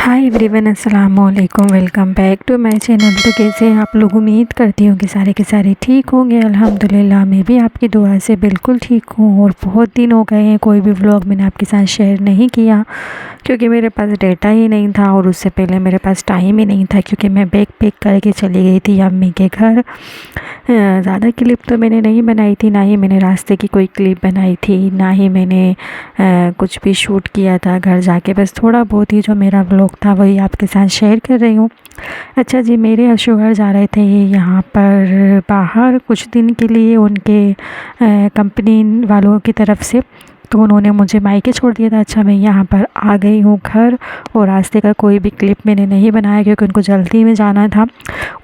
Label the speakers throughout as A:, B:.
A: हाय everyone, अस्सलाम वालेकुम। Welcome back to my channel. तो कैसे हैं आप लोग? उम्मीद करती हूँ कि सारे के सारे ठीक होंगे। अल्हम्दुलिल्लाह मैं भी आपकी दुआ से बिल्कुल ठीक हूँ। और बहुत दिन हो गए हैं कोई भी व्लॉग मैंने आपके साथ शेयर नहीं किया, क्योंकि मेरे पास डेटा ही नहीं था और उससे पहले मेरे पास टाइम ही नहीं था, क्योंकि मैं बैग पैक करके चली गई थी अम्मी के घर। ज़्यादा क्लिप तो मैंने नहीं बनाई थी, ना ही मैंने रास्ते की कोई क्लिप बनाई थी, ना ही मैंने कुछ भी शूट किया था घर जाके। बस थोड़ा बहुत ही जो मेरा व्लॉग था वही आपके साथ शेयर कर रही हूँ। अच्छा जी, मेरे शौहर जा रहे थे यहाँ पर बाहर कुछ दिन के लिए, उनके कंपनी वालों की तरफ से, तो उन्होंने मुझे मायके छोड़ दिया था। अच्छा, मैं यहाँ पर आ गई हूँ घर, और रास्ते का कोई भी क्लिप मैंने नहीं बनाया क्योंकि उनको जल्दी में जाना था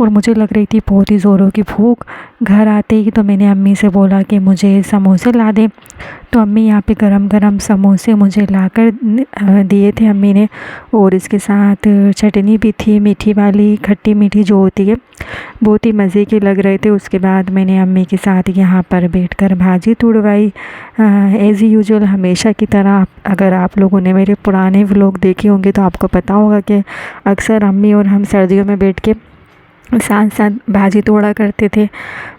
A: और मुझे लग रही थी बहुत ही ज़ोरों की भूख। घर आते ही तो मैंने अम्मी से बोला कि मुझे समोसे ला दें, तो अम्मी यहाँ पे गरम गरम समोसे मुझे लाकर दिए थे अम्मी ने। और इसके साथ चटनी भी थी, मीठी वाली, खट्टी मीठी जो होती है, बहुत ही मज़े के लग रहे थे। उसके बाद मैंने अम्मी के साथ यहाँ पर बैठकर भाजी तुड़वाई एज़ यूजुअल, हमेशा की तरह। अगर आप लोगों ने मेरे पुराने व्लॉग देखे होंगे तो आपको पता होगा कि अक्सर अम्मी और हम सर्दियों में बैठ के साथ साथ भाजी तोड़ा करते थे।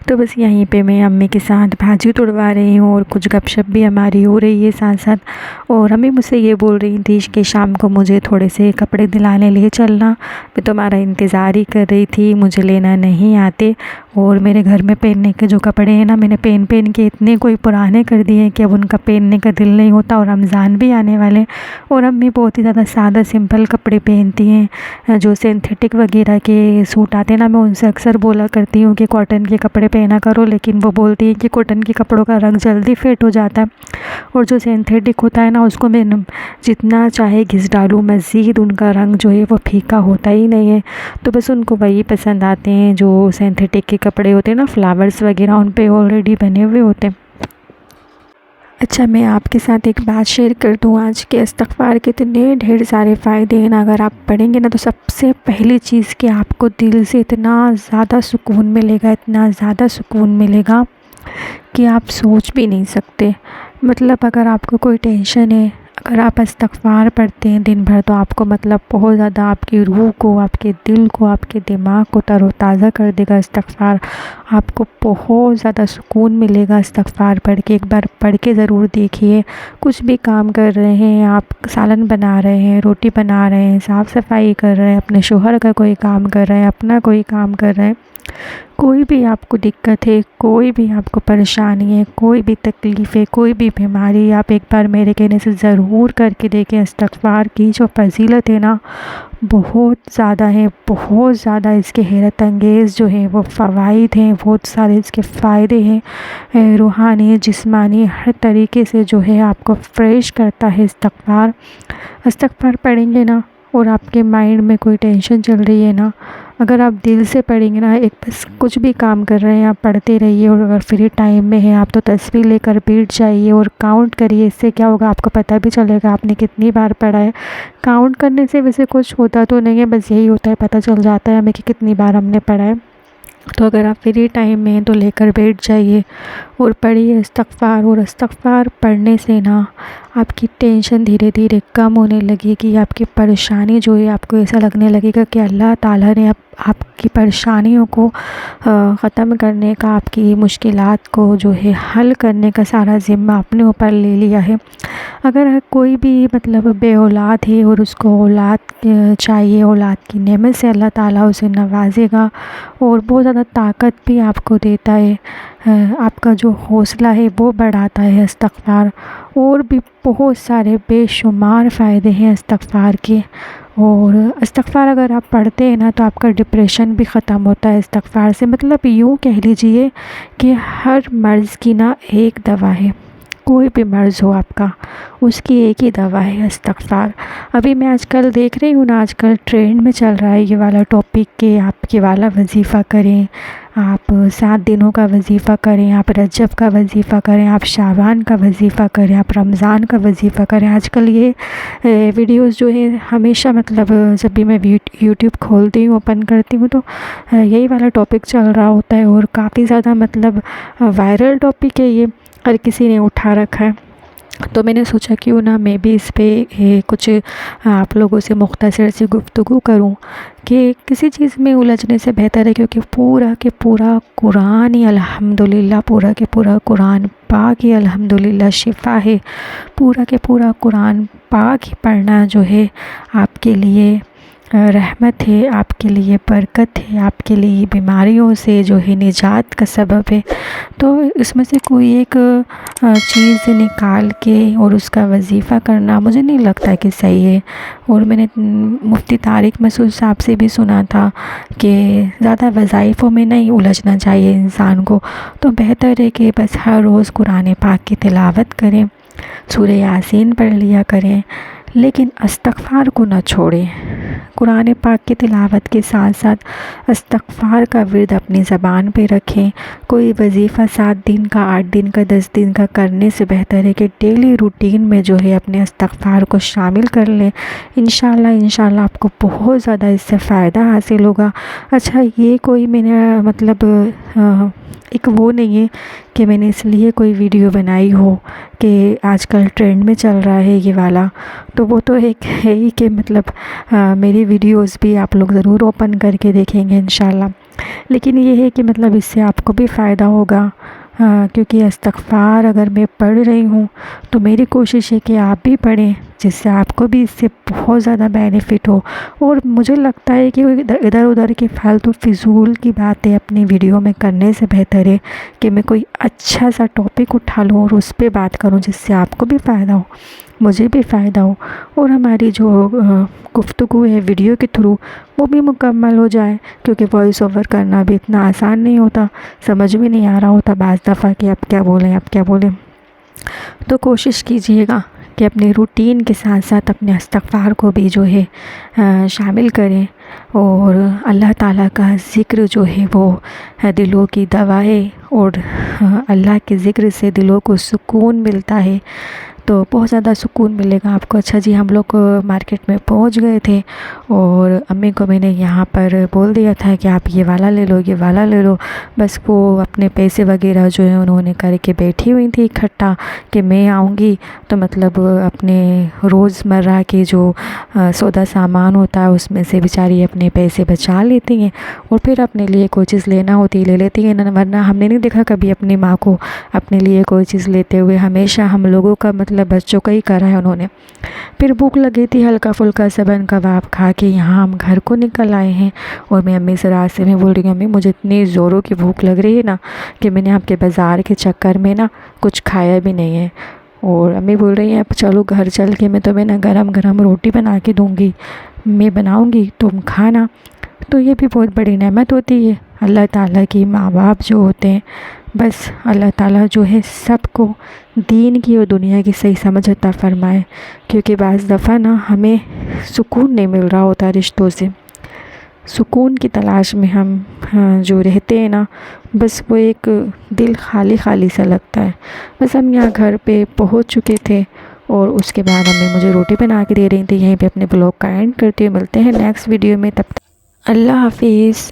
A: तो बस यहीं पे मैं अम्मी के साथ भाजी तुड़वा रही हूँ और कुछ गपशप भी हमारी हो रही है साथ साथ। और अम्मी मुझसे ये बोल रही थी कि शाम को मुझे थोड़े से कपड़े दिलाने ले चलना, मैं तुम्हारा इंतज़ार ही कर रही थी, मुझे लेना नहीं आते। और मेरे घर में पहनने के जो कपड़े हैं ना, मैंने पहन के इतने कोई पुराने कर दिए हैं कि अब उनका पहनने का दिल नहीं होता। और रमज़ान भी आने वाले हैं और अम्मी बहुत ही ज़्यादा सादा सिंपल कपड़े पहनती हैं, जो सिंथेटिक वगैरह के सूट आते हैं ना। मैं उनसे अक्सर बोला करती हूँ कि कॉटन के कपड़े पहना करो, लेकिन वो बोलती है कि कॉटन के कपड़ों का रंग जल्दी फेड हो जाता है, और जो सिंथेटिक होता है ना उसको मैं जितना चाहे घिस डालूँ मज़ीद उनका रंग जो है वो फीका होता ही नहीं है। तो बस उनको वही पसंद आते हैं जो सिंथेटिक के कपड़े होते हैं ना, फ्लावर्स वगैरह उन पे ऑलरेडी बने हुए होते हैं। अच्छा, मैं आपके साथ एक बात शेयर कर दूँ आज के इस्तग़फ़ार के इतने ढेर सारे फ़ायदे हैं ना, अगर आप पढ़ेंगे ना तो सबसे पहली चीज़ कि आपको दिल से इतना ज़्यादा सुकून मिलेगा, इतना ज़्यादा सुकून मिलेगा कि आप सोच भी नहीं सकते। मतलब अगर आपको कोई टेंशन है, अगर आप इस्तग़फ़ार पढ़ते हैं दिन भर, तो आपको मतलब बहुत ज़्यादा आपकी रूह को, आपके दिल को, आपके दिमाग को तरोताज़ा कर देगा इस्तग़फ़ार। आपको बहुत ज़्यादा सुकून मिलेगा इस्तग़फ़ार पढ़ के। एक बार पढ़ के ज़रूर देखिए। कुछ भी काम कर रहे हैं आप, सालन बना रहे हैं, रोटी बना रहे हैं, साफ़ सफाई कर रहे हैं, अपने शौहर का कोई काम कर रहे हैं, अपना कोई काम कर रहे हैं, कोई भी आपको दिक्कत है, कोई भी आपको परेशानी है, कोई भी तकलीफ़ है, कोई भी बीमारी, आप एक बार मेरे कहने से ज़रूर करके देखें। इस्तग़फ़ार की जो फ़ज़ीलत है ना, बहुत ज़्यादा है, बहुत ज़्यादा। इसके हैरत अंगेज़ जो है वो फ़वाइद हैं, बहुत सारे इसके फ़ायदे हैं, रूहानी जिस्मानी हर तरीके से जो है आपको फ़्रेश करता है इस्तग़फ़ार। इस्तग़फ़ार पढ़ेंगे ना, और आपके माइंड में कोई टेंशन चल रही है ना, अगर आप दिल से पढ़ेंगे ना, एक बस कुछ भी काम कर रहे हैं आप पढ़ते रहिए। और अगर फ्री टाइम में है आप तो तस्बीह लेकर बैठ जाइए और काउंट करिए। इससे क्या होगा, आपको पता भी चलेगा आपने कितनी बार पढ़ा है। काउंट करने से वैसे कुछ होता तो नहीं है, बस यही होता है, पता चल जाता है हमें कि कितनी बार हमने पढ़ा है। तो अगर आप फ्री टाइम में हैं तो लेकर बैठ जाइए और पढ़िए इस्तग़फ़ार। और इस्तग़फ़ार पढ़ने से ना आपकी टेंशन धीरे धीरे कम होने लगेगी। आपकी परेशानी जो है, आपको ऐसा लगने लगेगा कि अल्लाह ताला ने आपकी परेशानियों को ख़त्म करने का, आपकी मुश्किलात को जो है हल करने का सारा ज़िम्मा अपने ऊपर ले लिया है। अगर कोई भी मतलब बे औलाद है और उसको औलाद चाहिए, औलाद की नेमत से अल्लाह ताला उसे नवाजेगा और बहुत ज़्यादा ताकत भी आपको देता है। आपका जो हौसला है वो बढ़ाता है इस्तग़फ़ार। और भी बहुत सारे बेशुमार फ़ायदे हैं इस्तग़फ़ार के। और इस्तग़फ़ार अगर आप पढ़ते हैं ना तो आपका डिप्रेशन भी ख़त्म होता है इस्तग़फ़ार से। मतलब यूँ कह लीजिए कि हर मर्ज़ की ना एक दवा है, कोई भी मर्ज़ हो आपका, उसकी एक ही दवा है इस्तग़फ़ार। अभी मैं आजकल देख रही हूँ ना, आजकल ट्रेंड में चल रहा है ये वाला टॉपिक कि आप ये वाला वजीफ़ा करें, आप 7 दिनों का वजीफ़ा करें, आप रजब का वजीफ़ा करें, आप शाबान का वजीफ़ा करें, आप रमज़ान का वजीफ़ा करें। आजकल ये वीडियोस जो है हमेशा, मतलब जब भी मैं यूट्यूब खोलती हूँ, ओपन करती हूँ, तो यही वाला टॉपिक चल रहा होता है। और काफ़ी ज़्यादा मतलब वायरल टॉपिक है ये, हर किसी ने उठा रखा है। तो मैंने सोचा क्यों ना मैं भी इस पे कुछ आप लोगों से मुख्तसर सी गुफ्तगू करूं कि किसी चीज़ में उलझने से बेहतर है, क्योंकि पूरा के पूरा कुरान ही अल्हम्दुलिल्लाह, पूरा के पूरा कुरान पाक ही अल्हम्दुलिल्लाह शिफ़ा है। पूरा के पूरा कुरान पाक ही पढ़ना जो है आपके लिए रहमत है, आपके लिए बरकत है, आपके लिए बीमारियों से जो है निजात का सबब है। तो इसमें से कोई एक चीज़ निकाल के और उसका वजीफ़ा करना मुझे नहीं लगता कि सही है। और मैंने मुफ्ती तारिक मसूद साहब से भी सुना था कि ज़्यादा वज़ाइफ़ों में नहीं उलझना चाहिए इंसान को, तो बेहतर है कि बस हर रोज़ कुरान पाक की तिलावत करें, सूरह यासीन पढ़ लिया करें, लेकिन इस्तग़फ़ार को ना छोड़ें। कुरान पाक की तिलावत के साथ साथ इस्तग़फ़ार का विर्द अपनी ज़बान पे रखें। कोई वजीफ़ा 7 दिन का, 8 दिन का, 10 दिन का करने से बेहतर है कि डेली रूटीन में जो है अपने इस्तग़फ़ार को शामिल कर लें। इंशाल्लाह आपको बहुत ज़्यादा इससे फ़ायदा हासिल होगा। अच्छा, ये कोई मैंने मतलब एक वो नहीं है कि मैंने इसलिए कोई वीडियो बनाई हो कि आजकल ट्रेंड में चल रहा है ये वाला, तो वो तो एक है ही कि मतलब मेरी वीडियोस भी आप लोग ज़रूर ओपन करके देखेंगे इंशाल्लाह। लेकिन ये है कि मतलब इससे आपको भी फ़ायदा होगा, क्योंकि इस्तग़फ़ार अगर मैं पढ़ रही हूँ तो मेरी कोशिश है कि आप भी पढ़ें, जिससे आपको भी इससे बहुत ज़्यादा बेनिफिट हो। और मुझे लगता है कि इधर उधर की फालतू फिजूल की बातें अपनी वीडियो में करने से बेहतर है कि मैं कोई अच्छा सा टॉपिक उठा लूँ और उस पर बात करूँ, जिससे आपको भी फ़ायदा हो, मुझे भी फ़ायदा हो, और हमारी जो गुफ्तगू है वीडियो के थ्रू वो भी मुकम्मल हो जाए। क्योंकि वॉइस ओवर करना भी इतना आसान नहीं होता, समझ में नहीं आ रहा होता बाज़ दफ़ा कि अब क्या बोलें। तो कोशिश कीजिएगा कि अपने रूटीन के साथ साथ अपने इस्तग़फ़ार को भी जो है शामिल करें। और अल्लाह ताला का ज़िक्र जो है वो दिलों की दवा है, और अल्लाह के ज़िक्र से दिलों को सुकून मिलता है, तो बहुत ज़्यादा सुकून मिलेगा आपको। अच्छा जी, हम लोग मार्केट में पहुंच गए थे और अम्मी को मैंने यहाँ पर बोल दिया था कि आप ये वाला ले लो। बस वो अपने पैसे वगैरह जो है उन्होंने करके बैठी हुई थी इकट्ठा कि मैं आऊँगी तो मतलब अपने रोज़मर्रा के जो सौदा सामान होता है उसमें से बेचारी अपने पैसे बचा लेती हैं और फिर अपने लिए कोई चीज़ लेना होती है ले लेती हैं। वरना हमने नहीं देखा कभी अपनी माँ को अपने लिए कोई चीज़ लेते हुए, हमेशा हम लोगों का मतलब बच्चों का ही करा है उन्होंने। फिर भूख लगी थी, हल्का फुल्का सबन कबाब खा के यहाँ हम घर को निकल आए हैं। और मैं अम्मी से रास्ते में बोल रही हूँ, अम्मी मुझे इतनी ज़ोरों की भूख लग रही है ना कि मैंने आपके बाज़ार के चक्कर में ना कुछ खाया भी नहीं है। और अम्मी बोल रही हैं अब चलो घर चल के मैं तुम्हें ना गरम गरम रोटी बना के दूँगी, मैं बनाऊँगी तुम खाना। तो ये भी बहुत बड़ी नेमत होती है अल्लाह ताला की। माँ बाप जो होते हैं, बस अल्लाह ताला जो है सबको दीन की और दुनिया की सही समझ अता फ़रमाए। क्योंकि बाज़ दफ़ा ना हमें सुकून नहीं मिल रहा होता रिश्तों से, सुकून की तलाश में हम जो रहते हैं ना, बस वो एक दिल खाली खाली सा लगता है। बस हम यहाँ घर पे पहुँच चुके थे और उसके बाद अम्मी मुझे रोटी बना के दे रही थी। यहीं पे अपने ब्लॉग का एंड करते हुए मिलते हैं नेक्स्ट वीडियो में, तब तक अल्लाह हाफिज़।